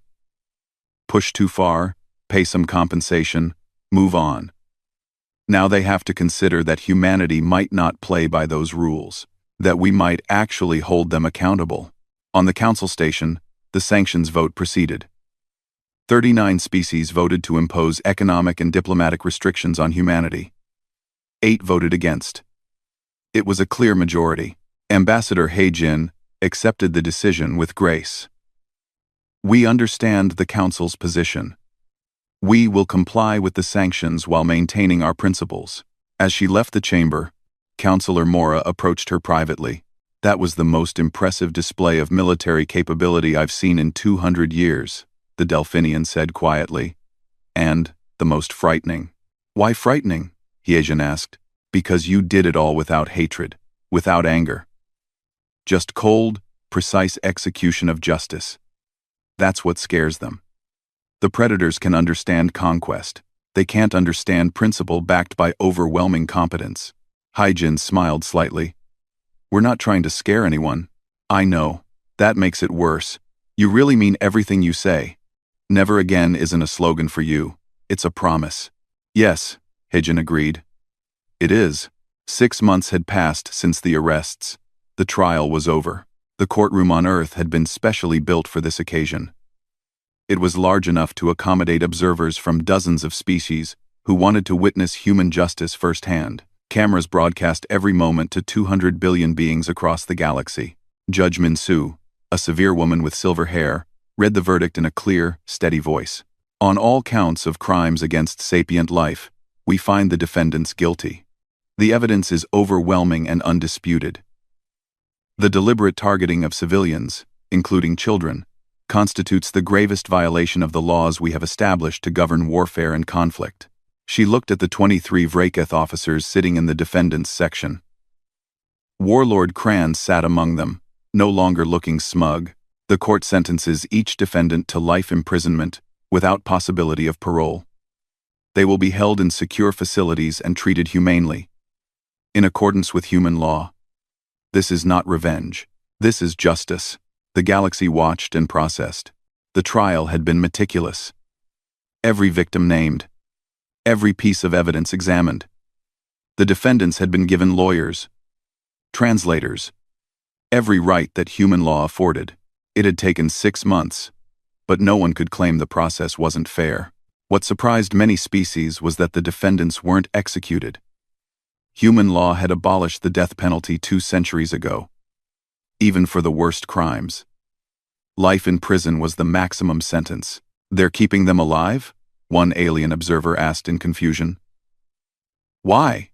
[SPEAKER 1] Push too far, pay some compensation, move on. Now they have to consider that humanity might not play by those rules, that we might actually hold them accountable." On the Council station, the sanctions vote proceeded. 39 species voted to impose economic and diplomatic restrictions on humanity. 8 voted against. It was a clear majority. Ambassador He-jin accepted the decision with grace. "We understand the Council's position. We will comply with the sanctions while maintaining our principles." As she left the chamber, Councillor Mora approached her privately. "That was the most impressive display of military capability I've seen in 200 years, the Delphinian said quietly. "And the most frightening." "Why frightening?" He-jin asked. "Because you did it all without hatred, without anger. Just cold, precise execution of justice. That's what scares them. The predators can understand conquest. They can't understand principle backed by overwhelming competence." He-jin smiled slightly. "We're not trying to scare anyone." "I know. That makes it worse. You really mean everything you say. Never again isn't a slogan for you. It's a promise." "Yes," He-jin agreed. "It is." 6 months had passed since the arrests. The trial was over. The courtroom on Earth had been specially built for this occasion. It was large enough to accommodate observers from dozens of species who wanted to witness human justice firsthand. Cameras broadcast every moment to 200 billion beings across the galaxy. Judge Min-soo, a severe woman with silver hair, read the verdict in a clear, steady voice. "On all counts of crimes against sapient life, we find the defendants guilty. The evidence is overwhelming and undisputed. The deliberate targeting of civilians, including children, constitutes the gravest violation of the laws we have established to govern warfare and conflict." She looked at the 23 Vracath officers sitting in the defendants section. Warlord Kranz sat among them, no longer looking smug. The court sentences each defendant to life imprisonment, without possibility of parole. They will be held in secure facilities and treated humanely, in accordance with human law. This is not revenge. This is justice. The galaxy watched and processed. The trial had been meticulous. Every victim named. Every piece of evidence examined. The defendants had been given lawyers, translators, every right that human law afforded. It had taken 6 months, but no one could claim the process wasn't fair. What surprised many species was that the defendants weren't executed. Human law had abolished the death penalty 2 centuries ago, even for the worst crimes. Life in prison was the maximum sentence. "They're keeping them alive?" one alien observer asked in confusion. "Why?"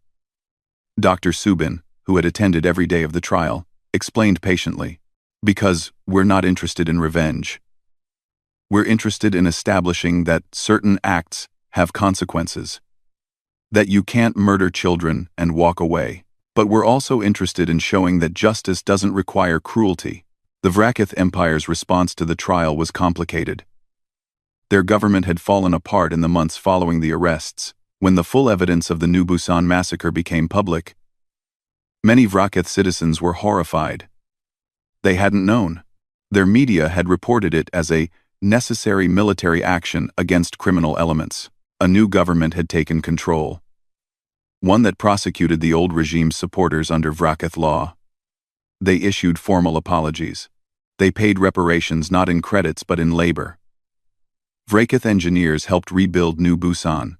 [SPEAKER 1] Dr. Subin, who had attended every day of the trial, explained patiently. Because we're not interested in revenge. We're interested in establishing that certain acts have consequences. That you can't murder children and walk away. But we're also interested in showing that justice doesn't require cruelty. The Vracath Empire's response to the trial was complicated. Their government had fallen apart in the months following the arrests. When the full evidence of the New Busan massacre became public, many Vracath citizens were horrified. They hadn't known. Their media had reported it as a necessary military action against criminal elements. A new government had taken control. One that prosecuted the old regime's supporters under Vracath law. They issued formal apologies. They paid reparations not in credits but in labor. Vracath engineers helped rebuild New Busan,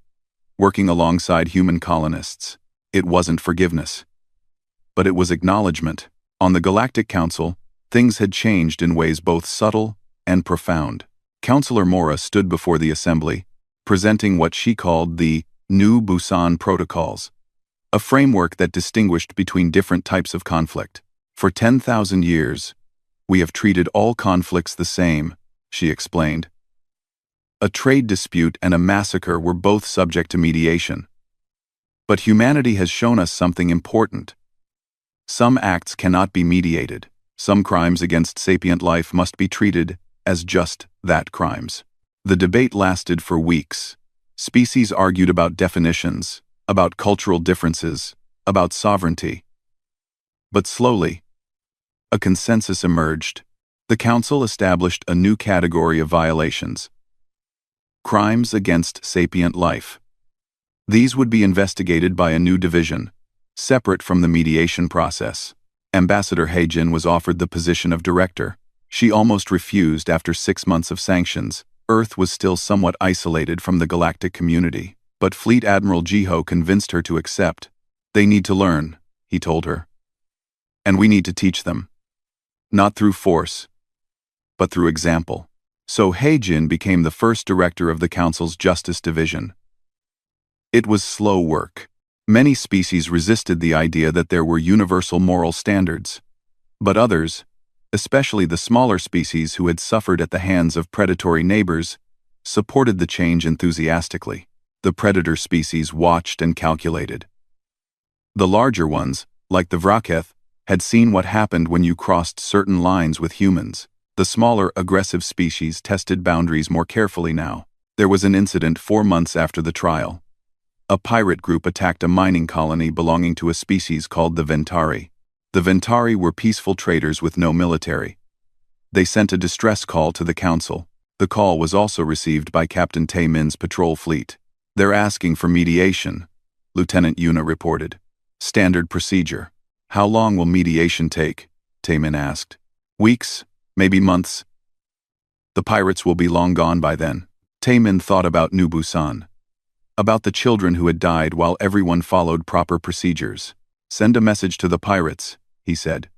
[SPEAKER 1] working alongside human colonists. It wasn't forgiveness, but it was acknowledgement. On the Galactic Council, things had changed in ways both subtle and profound. Councillor Mora stood before the assembly, presenting what she called the New Busan Protocols, a framework that distinguished between different types of conflict. For 10,000 years, we have treated all conflicts the same, she explained. A trade dispute and a massacre were both subject to mediation. But humanity has shown us something important. Some acts cannot be mediated. Some crimes against sapient life must be treated as just that, crimes. The debate lasted for weeks. Species argued about definitions, about cultural differences, about sovereignty. But slowly, a consensus emerged. The Council established a new category of violations: crimes against sapient life. These would be investigated by a new division, separate from the mediation process. Ambassador Heijin was offered the position of director. She almost refused after 6 months of sanctions. Earth was still somewhat isolated from the galactic community, but Fleet Admiral Jiho convinced her to accept. They need to learn, he told her. And we need to teach them. Not through force, but through example. So Heijin became the first director of the Council's Justice Division. It was slow work. Many species resisted the idea that there were universal moral standards. But others, especially the smaller species who had suffered at the hands of predatory neighbors, supported the change enthusiastically. The predator species watched and calculated. The larger ones, like the Vracath, had seen what happened when you crossed certain lines with humans. The smaller, aggressive species tested boundaries more carefully now. There was an incident 4 months after the trial. A pirate group attacked a mining colony belonging to a species called the Ventari. The Ventari were peaceful traders with no military. They sent a distress call to the Council. The call was also received by Captain Tae-min's patrol fleet. They're asking for mediation, Lieutenant Yuna reported. Standard procedure. How long will mediation take? Tae-min asked. Weeks, maybe months. The pirates will be long gone by then. Tae-min thought about New Busan. About the children who had died while everyone followed proper procedures. Send a message to the pirates, he said.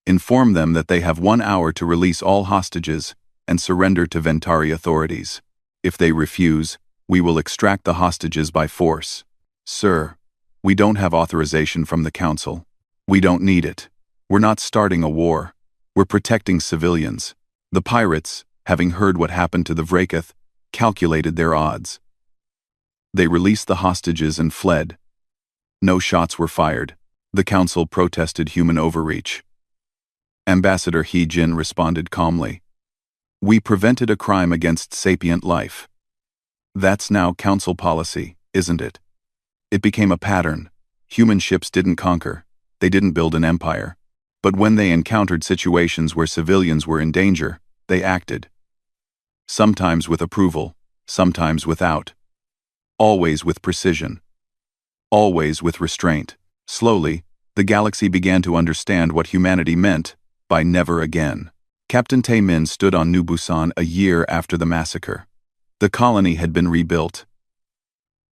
[SPEAKER 1] Inform them that they have 1 hour to release all hostages and surrender to Ventari authorities. If they refuse, we will extract the hostages by force. Sir, we don't have authorization from the Council. We don't need it. We're not starting a war. We're protecting civilians. The pirates, having heard what happened to the Vracath, calculated their odds. They released the hostages and fled. No shots were fired. The Council protested human overreach. Ambassador Heijin responded calmly. We prevented a crime against sapient life. That's now Council policy, isn't it? It became a pattern. Human ships didn't conquer. They didn't build an empire. But when they encountered situations where civilians were in danger, they acted. Sometimes with approval, sometimes without. Always with precision. Always with restraint. Slowly, the galaxy began to understand what humanity meant by never again. Captain Tae-min stood on New Busan a year after the massacre. The colony had been rebuilt.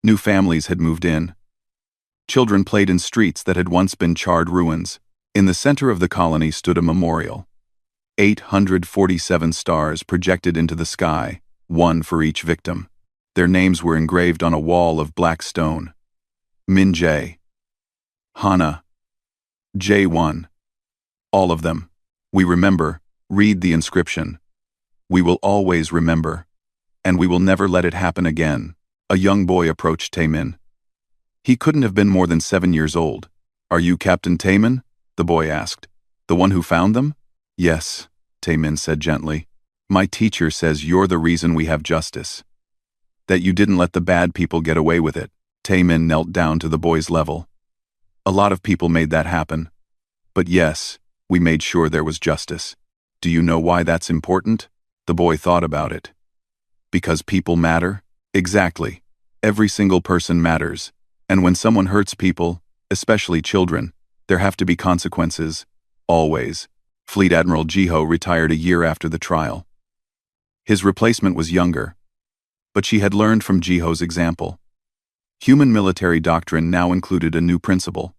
[SPEAKER 1] New families had moved in. Children played in streets that had once been charred ruins. In the center of the colony stood a memorial. 847 stars projected into the sky, 1 for each victim. Their names were engraved on a wall of black stone. Min Jae. Hana. J1. All of them. We remember. Read the inscription. We will always remember. And we will never let it happen again. A young boy approached Taemin. He couldn't have been more than 7 years old. Are you Captain Taemin? The boy asked. The one who found them? Yes, Taemin said gently. My teacher says you're the reason we have justice. That you didn't let the bad people get away with it. Taemin knelt down to the boy's level. A lot of people made that happen. But yes, we made sure there was justice. Do you know why that's important? The boy thought about it. Because people matter? Exactly. Every single person matters. And when someone hurts people, especially children, there have to be consequences. Always. Fleet Admiral Jiho retired a year after the trial. His replacement was younger. But she had learned from Jiho's example. Human military doctrine now included a new principle.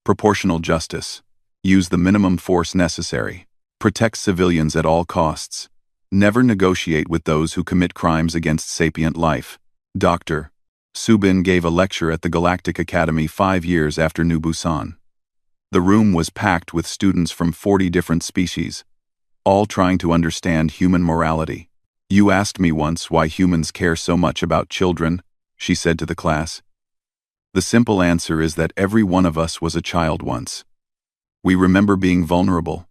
[SPEAKER 1] Proportional justice. Use the minimum force necessary. Protect civilians at all costs. Never negotiate with those who commit crimes against sapient life. Dr. Subin gave a lecture at the Galactic Academy 5 years after New Busan. The room was packed with students from 40 different species, all trying to understand human morality. You asked me once why humans care so much about children, she said to the class. The simple answer is that every one of us was a child once. We remember being vulnerable,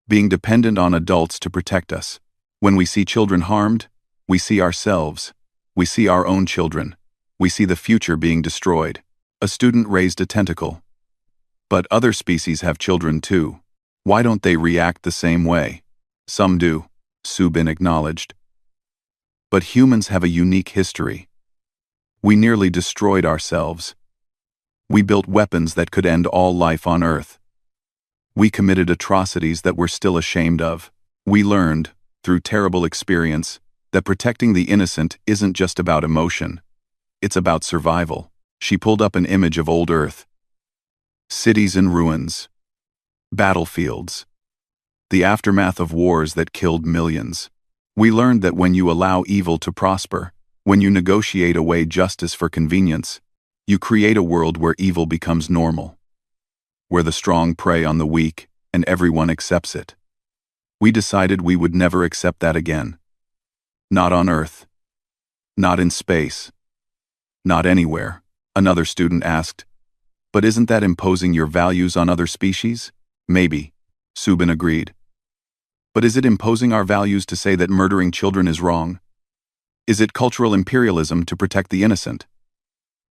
[SPEAKER 1] being dependent on adults to protect us. When we see children harmed, we see ourselves. We see our own children. We see the future being destroyed. A student raised a tentacle. But other species have children too. Why don't they react the same way? Some do, Subin acknowledged. But humans have a unique history. We nearly destroyed ourselves. We built weapons that could end all life on Earth. We committed atrocities that we're still ashamed of. We learned, through terrible experience, that protecting the innocent isn't just about emotion. It's about survival. She pulled up an image of old Earth. Cities in ruins. Battlefields. The aftermath of wars that killed millions. We learned that when you allow evil to prosper, when you negotiate away justice for convenience, you create a world where evil becomes normal. Where the strong prey on the weak, and everyone accepts it. We decided we would never accept that again. Not on Earth. Not in space. Not anywhere, another student asked. But isn't that imposing your values on other species? Maybe, Subin agreed. But is it imposing our values to say that murdering children is wrong? Is it cultural imperialism to protect the innocent?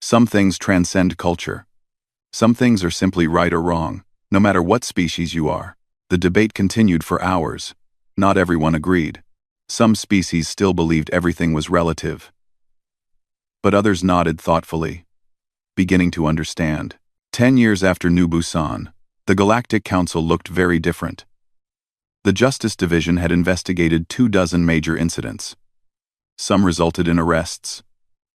[SPEAKER 1] Some things transcend culture. Some things are simply right or wrong, no matter what species you are. The debate continued for hours. Not everyone agreed. Some species still believed everything was relative. But others nodded thoughtfully, beginning to understand. 10 years after New Busan, the Galactic Council looked very different. The Justice Division had investigated 24 major incidents. Some resulted in arrests,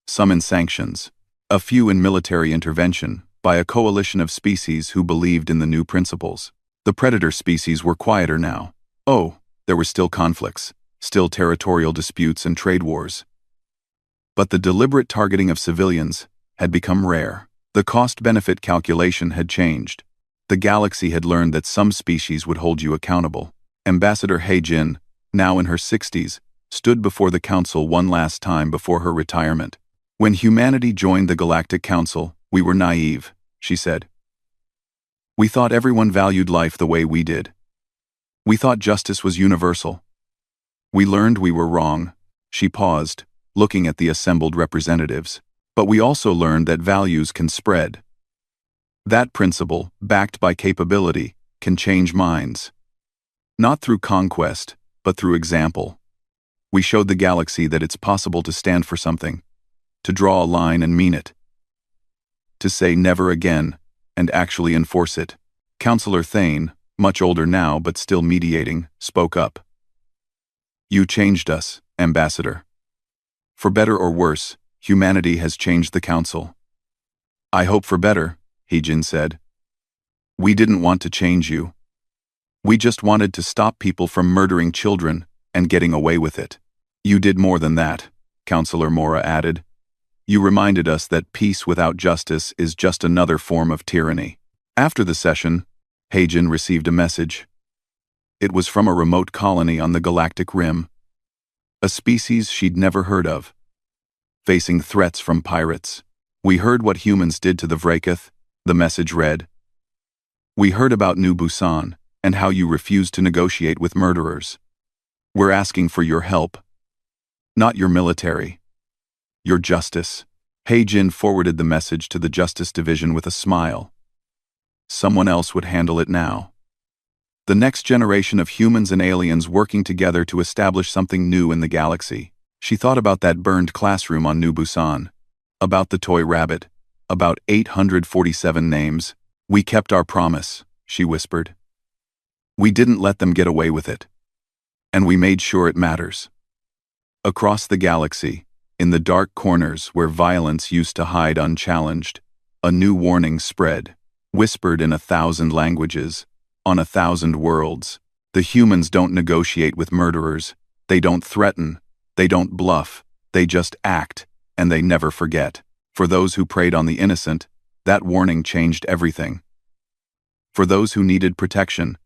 [SPEAKER 1] some in sanctions, a few in military intervention by a coalition of species who believed in the new principles. The predator species were quieter now. Oh, there were still conflicts, still territorial disputes and trade wars. But the deliberate targeting of civilians had become rare. The cost-benefit calculation had changed. The galaxy had learned that some species would hold you accountable. Ambassador He-jin, now in her 60s, stood before the council one last time before her retirement. When humanity joined the Galactic Council, we were naive, she said. We thought everyone valued life the way we did. We thought justice was universal. We learned we were wrong. She paused, looking at the assembled representatives. But we also learned that values can spread. That principle, backed by capability, can change minds. Not through conquest, but through example. We showed the galaxy that it's possible to stand for something, to draw a line and mean it, to say never again, and actually enforce it. Councillor Thane, much older now but still mediating, spoke up. You changed us, Ambassador. For better or worse, humanity has changed the Council. I hope for better, He-jin said. We didn't want to change you. We just wanted to stop people from murdering children and getting away with it. You did more than that, Councillor Mora added. You reminded us that peace without justice is just another form of tyranny. After the session, Heijin received a message. It was from a remote colony on the Galactic Rim, a species she'd never heard of, facing threats from pirates. We heard what humans did to the Vrakeith, the message read. We heard about New Busan and how you refused to negotiate with murderers. We're asking for your help, not your military, your justice. Heijin forwarded the message to the Justice Division with a smile. Someone else would handle it now. The next generation of humans and aliens working together to establish something new in the galaxy. She thought about that burned classroom on New Busan, about the toy rabbit, about 847 names. We kept our promise, she whispered. We didn't let them get away with it. And we made sure it matters. Across the galaxy, in the dark corners where violence used to hide unchallenged, a new warning spread, whispered in 1,000 languages, on 1,000 worlds. The humans don't negotiate with murderers, they don't threaten, they don't bluff, they just act, and they never forget. For those who preyed on the innocent, that warning changed everything. For those who needed protection,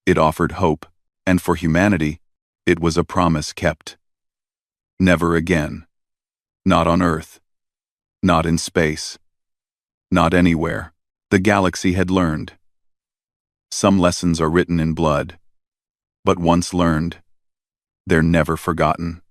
[SPEAKER 1] it offered hope, and for humanity, it was a promise kept. Never again. Not on Earth. Not in space. Not anywhere. The galaxy had learned. Some lessons are written in blood, but once learned, they're never forgotten.